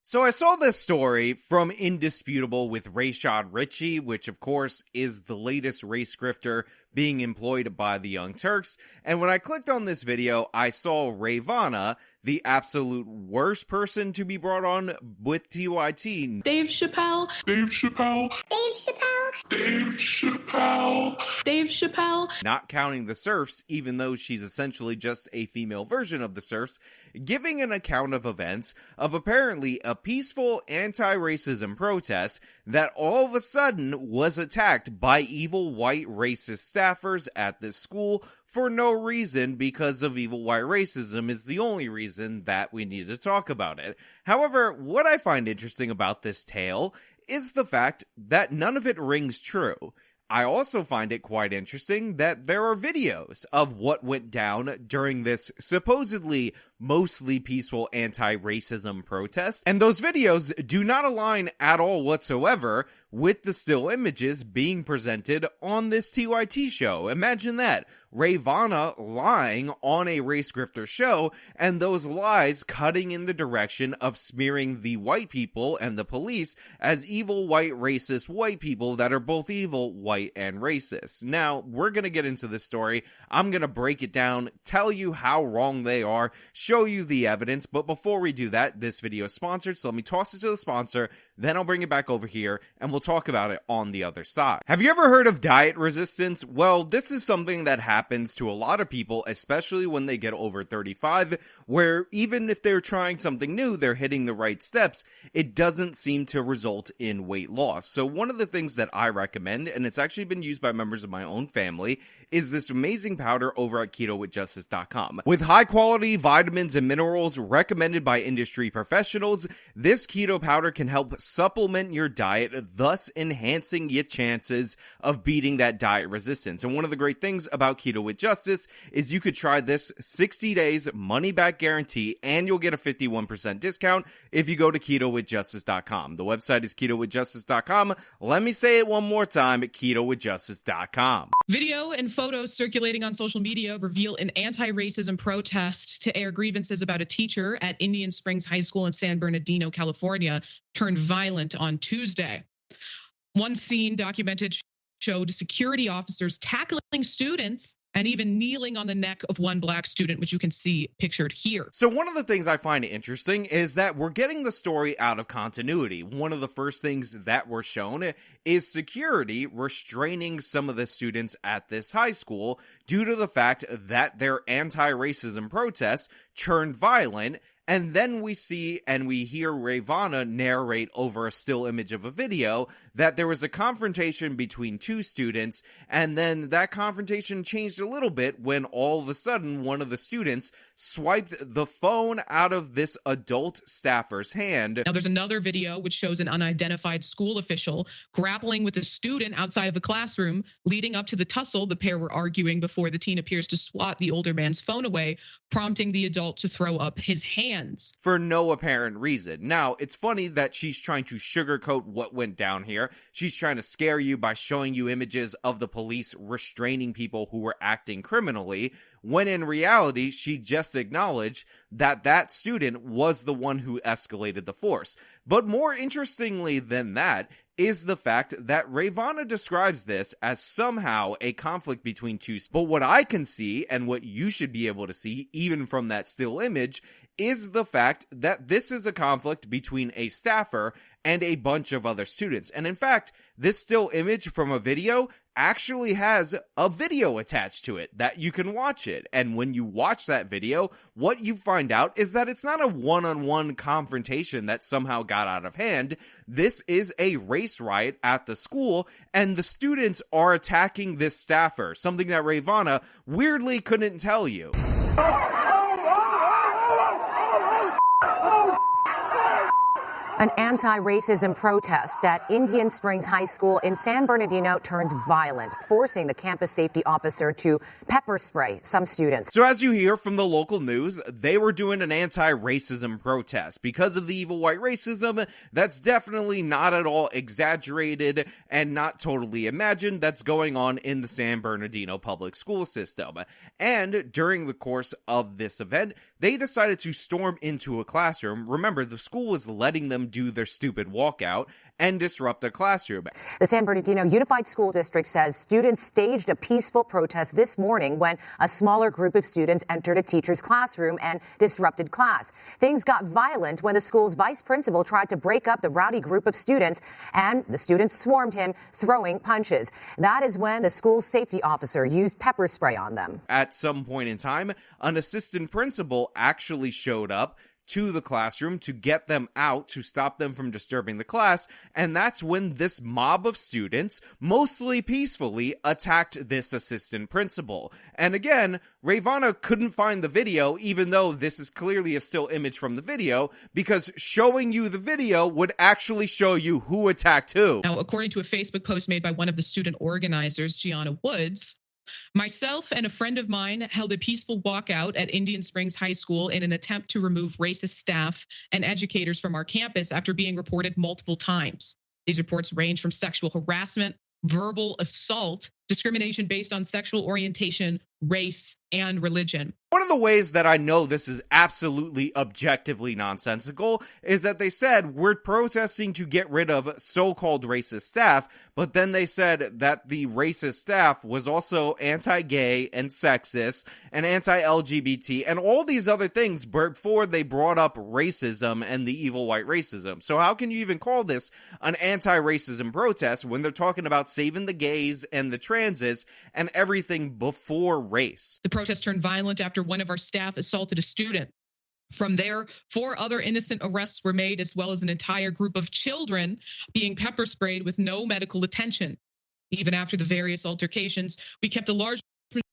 So I saw this story from Indisputable with Rayshad Ritchie, which of course is the latest race grifter being employed by the Young Turks. And when I clicked on this video, I saw Ravana, the absolute worst person to be brought on with TYT. Dave Chappelle. Dave Chappelle. Dave Chappelle. Dave Chappelle. Dave Chappelle. Not counting the serfs, even though she's essentially just a female version of the serfs, giving an account of events of apparently a peaceful anti-racism protest that all of a sudden was attacked by evil white racist staffers at this school for no reason, because of evil white racism is the only reason that we need to talk about it. However, what I find interesting about this tale is the fact that none of it rings true. I also find it quite interesting that there are videos of what went down during this supposedly mostly peaceful anti-racism protest, and those videos do not align at all whatsoever with the still images being presented on this TYT show. Imagine that. Ravana lying on a race grifter show, and those lies cutting in the direction of smearing the white people and the police as evil white racist white people that are both evil, white, and racist. Now, we're gonna get into this story. I'm gonna break it down, tell you how wrong they are, show you the evidence, but before we do that, this video is sponsored, so let me toss it to the sponsor, then I'll bring it back over here, and we'll talk about it on the other side. Have you ever heard of diet resistance? Well, this is something that happens to a lot of people, especially when they get over 35, where even if they're trying something new, they're hitting the right steps, it doesn't seem to result in weight loss. So one of the things that I recommend, and it's actually been used by members of my own family, is this amazing powder over at ketowithjustice.com. With high quality vitamins and minerals recommended by industry professionals, this keto powder can help supplement your diet, thus enhancing your chances of beating that diet resistance. And one of the great things about Keto with Justice is you could try this 60 days money back guarantee, and you'll get a 51% discount if you go to ketowithjustice.com. The website is ketowithjustice.com. Let me say it one more time at ketowithjustice.com. Video and photos circulating on social media reveal an anti-racism protest to air grievances about a teacher at Indian Springs High School in San Bernardino, California, turned violent on Tuesday. One scene documented showed security officers tackling students and even kneeling on the neck of one black student, which you can see pictured here. So one of the things I find interesting is that we're getting the story out of continuity. One of the first things that were shown is security restraining some of the students at this high school due to the fact that their anti-racism protests turned violent. And then we see and we hear Ravana narrate over a still image of a video that there was a confrontation between two students, and then that confrontation changed a little bit when all of a sudden one of the students swiped the phone out of this adult staffer's hand. Now, there's another video which shows an unidentified school official grappling with a student outside of the classroom. Leading up to the tussle, the pair were arguing before the teen appears to swat the older man's phone away, prompting the adult to throw up his hands. For no apparent reason. Now, it's funny that she's trying to sugarcoat what went down here. She's trying to scare you by showing you images of the police restraining people who were acting criminally, when in reality, she just acknowledged that that student was the one who escalated the force. But more interestingly than that is the fact that Ravana describes this as somehow a conflict between two. But what I can see, and what you should be able to see, even from that still image, is the fact that this is a conflict between a staffer and a bunch of other students. And in fact, this still image from a video actually has a video attached to it that you can watch it. And when you watch that video, what you find out is that it's not a one-on-one confrontation that somehow got out of hand. This is a race riot at the school, and the students are attacking this staffer, something that Ravana weirdly couldn't tell you. An anti-racism protest at Indian Springs High School in San Bernardino turns violent, forcing the campus safety officer to pepper spray some students. So as you hear from the local news, they were doing an anti-racism protest because of the evil white racism. That's definitely not at all exaggerated and not totally imagined. That's going on in the San Bernardino public school system. And during the course of this event, they decided to storm into a classroom. Remember, the school was letting them do their stupid walkout and disrupt the classroom. The San Bernardino Unified School District says students staged a peaceful protest this morning when a smaller group of students entered a teacher's classroom and disrupted class. Things got violent when the school's vice principal tried to break up the rowdy group of students, and the students swarmed him, throwing punches. That is when the school's safety officer used pepper spray on them. At some point in time, an assistant principal actually showed up to the classroom to get them out, to stop them from disturbing the class, and that's when this mob of students, mostly peacefully, attacked this assistant principal. And again, Rayvana couldn't find the video, even though this is clearly a still image from the video, because showing you the video would actually show you who attacked who. Now, according to a Facebook post made by one of the student organizers, Gianna Woods, myself and a friend of mine held a peaceful walkout at Indian Springs High School in an attempt to remove racist staff and educators from our campus after being reported multiple times. These reports range from sexual harassment, verbal assault, discrimination based on sexual orientation, race, and religion. One of the ways that I know this is absolutely objectively nonsensical is that they said we're protesting to get rid of so-called racist staff, but then they said that the racist staff was also anti-gay and sexist and anti-LGBT and all these other things before they brought up racism and the evil white racism. So how can you even call this an anti-racism protest when they're talking about saving the gays and the transes and everything before race? The protest turned violent after one of our staff assaulted a student. From there, 4 other innocent arrests were made, as well as an entire group of children being pepper sprayed with no medical attention. Even after the various altercations, we kept a large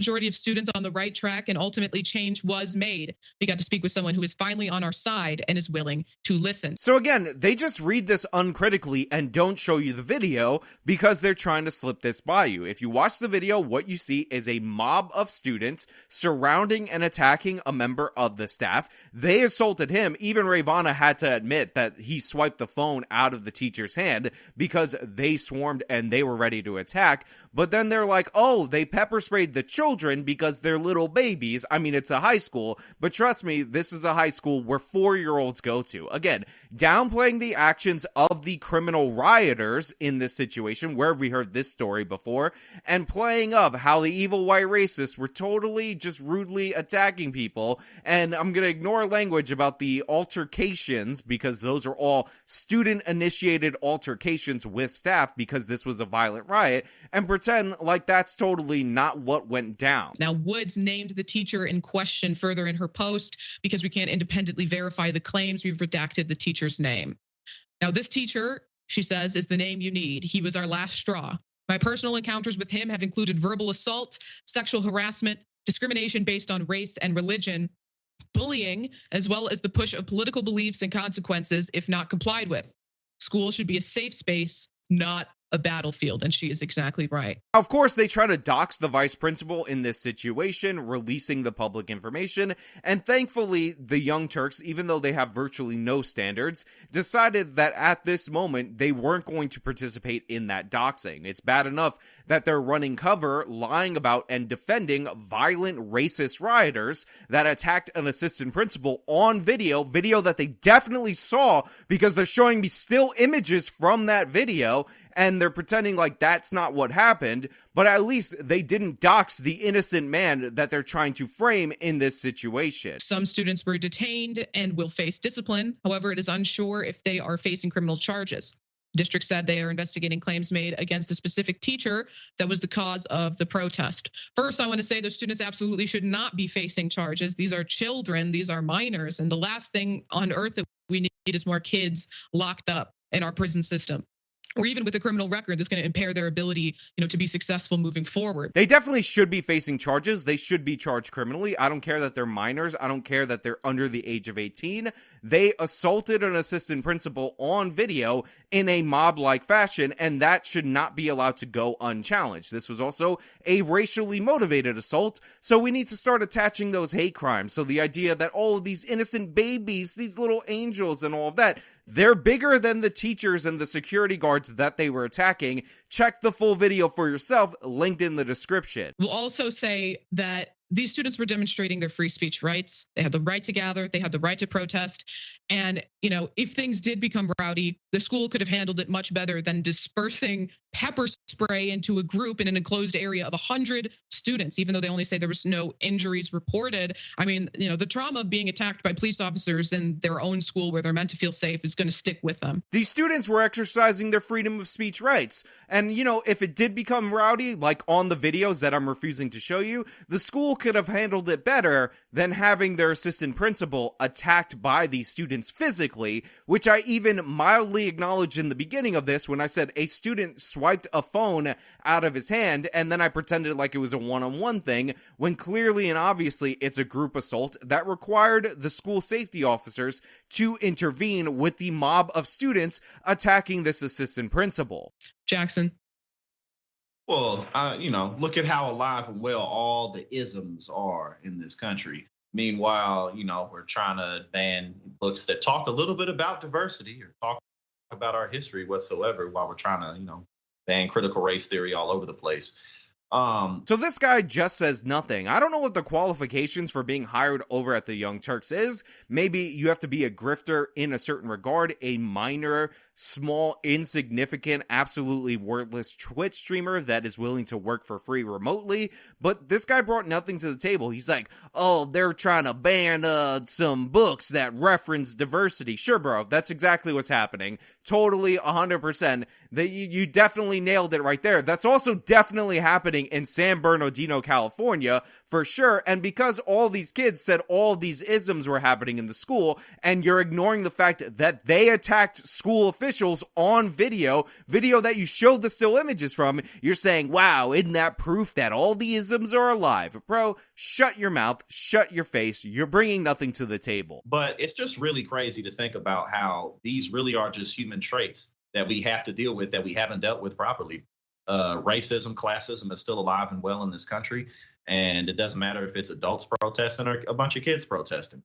majority of students on the right track, and ultimately change was made. We got to speak with someone who is finally on our side and is willing to listen. So again, they just read this uncritically and don't show you the video because they're trying to slip this by you. If you watch the video, what you see is a mob of students surrounding and attacking a member of the staff. They assaulted him. Even Rayvana had to admit that he swiped the phone out of the teacher's hand because they swarmed and they were ready to attack. But then they're like, oh, they pepper sprayed the children because they're little babies. I mean, it's a high school, but trust me, this is a high school where 4-year-olds go to. Again, downplaying the actions of the criminal rioters in this situation, where we heard this story before, and playing up how the evil white racists were totally just rudely attacking people. And I'm going to ignore language about the altercations because those are all student-initiated altercations with staff because this was a violent riot, and pretend like that's totally not what went down. Now, Woods named the teacher in question further in her post because we can't independently verify the claims. We've redacted the teacher's name. Now, this teacher, she says, is the name you need. He was our last straw. My personal encounters with him have included verbal assault, sexual harassment, discrimination based on race and religion, bullying, as well as the push of political beliefs and consequences if not complied with. School should be a safe space, not a battlefield, and she is exactly right. Of course, they try to dox the vice principal in this situation, releasing the public information, and thankfully, the Young Turks, even though they have virtually no standards, decided that at this moment, they weren't going to participate in that doxing. It's bad enough that they're running cover, lying about and defending violent racist rioters that attacked an assistant principal on video that they definitely saw because they're showing me still images from that video, and they're pretending like that's not what happened, but at least they didn't dox the innocent man that they're trying to frame in this situation. Some students were detained and will face discipline. However, it is unsure if they are facing criminal charges. The district said they are investigating claims made against a specific teacher that was the cause of the protest. First, I want to say those students absolutely should not be facing charges. These are children, these are minors, and the last thing on earth that we need is more kids locked up in our prison system. or even with a criminal record that's going to impair their ability, to be successful moving forward. They definitely should be facing charges. They should be charged criminally. I don't care that they're minors. I don't care that they're under the age of 18. They assaulted an assistant principal on video in a mob-like fashion, and that should not be allowed to go unchallenged. This was also a racially motivated assault, so we need to start attaching those hate crimes. So the idea that, oh, these innocent babies, these little angels and all of that, they're bigger than the teachers and the security guards that they were attacking. Check the full video for yourself, linked in the description. We'll also say that these students were demonstrating their free speech rights. They had the right to gather. They had the right to protest. And, if things did become rowdy, the school could have handled it much better than dispersing pepper spray into a group in an enclosed area of 100 students, even though they only say there was no injuries reported. I mean, the trauma of being attacked by police officers in their own school where they're meant to feel safe is going to stick with them. These students were exercising their freedom of speech rights. And, if it did become rowdy, like on the videos that I'm refusing to show you, the school could have handled it better than having their assistant principal attacked by these students physically, which I even mildly acknowledged in the beginning of this when I said a student swiped a phone out of his hand, and then I pretended like it was a one-on-one thing, when clearly and obviously it's a group assault that required the school safety officers to intervene with the mob of students attacking this assistant principal. Jackson. Well, look at how alive and well all the isms are in this country. Meanwhile, we're trying to ban books that talk a little bit about diversity or talk about our history whatsoever, while we're trying to, ban critical race theory all over the place. So this guy just says nothing. I don't know what the qualifications for being hired over at the Young Turks is. Maybe you have to be a grifter in a certain regard, a minor, small, insignificant, absolutely worthless Twitch streamer that is willing to work for free remotely. But this guy brought nothing to the table. He's like, oh, they're trying to ban some books that reference diversity. Sure, bro, that's exactly what's happening. Totally, 100%. You definitely nailed it right there. That's also definitely happening in San Bernardino, California, for sure. And because all these kids said all these isms were happening in the school, and you're ignoring the fact that they attacked school officials on video that you showed the still images from, you're saying, wow, isn't that proof that all the isms are alive? Bro, shut your mouth, shut your face. You're bringing nothing to the table. But it's just really crazy to think about how these really are just human traits that we have to deal with that we haven't dealt with properly. Racism, classism is still alive and well in this country. And it doesn't matter if it's adults protesting or a bunch of kids protesting.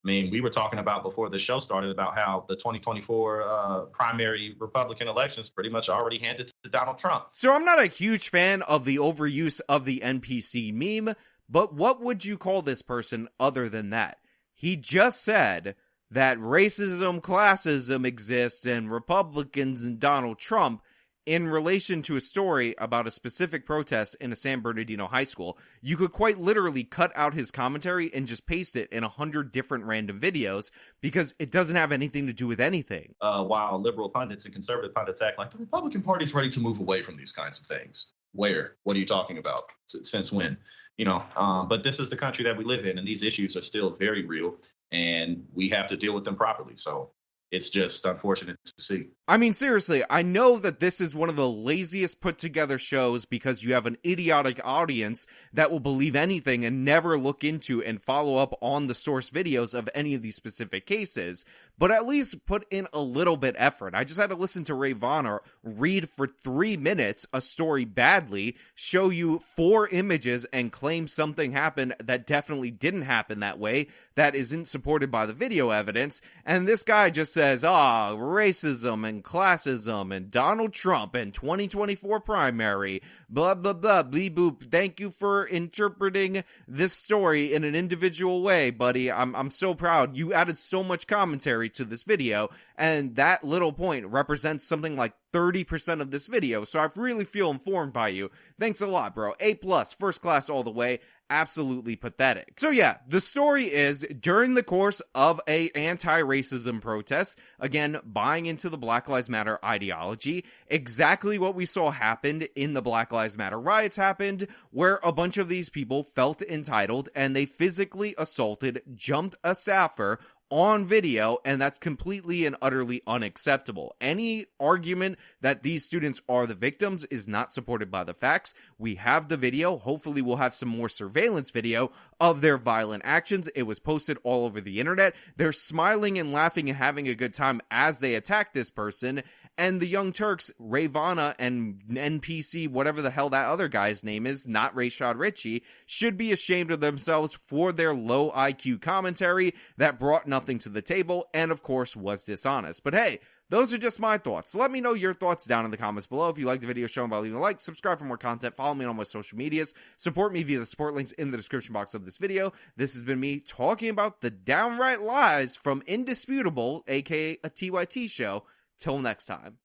I mean, we were talking about before the show started about how the 2024 primary Republican elections pretty much already handed to Donald Trump. So I'm not a huge fan of the overuse of the NPC meme, but what would you call this person other than that? He just said that racism, classism exists, and Republicans and Donald Trump in relation to a story about a specific protest in a San Bernardino high school. You could quite literally cut out his commentary and just paste it in 100 different random videos because it doesn't have anything to do with anything. While liberal pundits and conservative pundits act like the Republican Party is ready to move away from these kinds of things. Where? What are you talking about? Since when? But this is the country that we live in, and these issues are still very real, and we have to deal with them properly. So it's just unfortunate to see. I mean, seriously, I know that this is one of the laziest put together shows because you have an idiotic audience that will believe anything and never look into and follow up on the source videos of any of these specific cases, but at least put in a little bit effort. I just had to listen to Ray Vonner read for 3 minutes a story badly, show you 4 images, and claim something happened that definitely didn't happen that way, that isn't supported by the video evidence, and this guy just says, racism and classism and Donald Trump and 2024 primary, blah, blah, blah, bleep, boop. Thank you for interpreting this story in an individual way, buddy. I'm so proud. You added so much commentary to this video, and that little point represents something like 30% of this video, so I really feel informed by you. Thanks a lot, bro. A+, first class all the way. Absolutely pathetic. So yeah, the story is, during the course of a anti-racism protest, again, buying into the Black Lives Matter ideology, exactly what we saw happened in the Black Lives Matter riots happened, where a bunch of these people felt entitled and they physically assaulted, jumped a staffer on video, and that's completely and utterly unacceptable. Any argument that these students are the victims is not supported by the facts. We have the video. Hopefully we'll have some more surveillance video of their violent actions. It was posted all over the internet. They're smiling and laughing and having a good time as they attack this person. And the Young Turks, Ravana and NPC, whatever the hell that other guy's name is, not Rashad Ritchie, should be ashamed of themselves for their low IQ commentary that brought nothing to the table and, of course, was dishonest. But hey, those are just my thoughts. Let me know your thoughts down in the comments below. If you like the video, show them by leaving a like, subscribe for more content, follow me on all my social medias, support me via the support links in the description box of this video. This has been me talking about the downright lies from Indisputable, aka a TYT show. Till next time.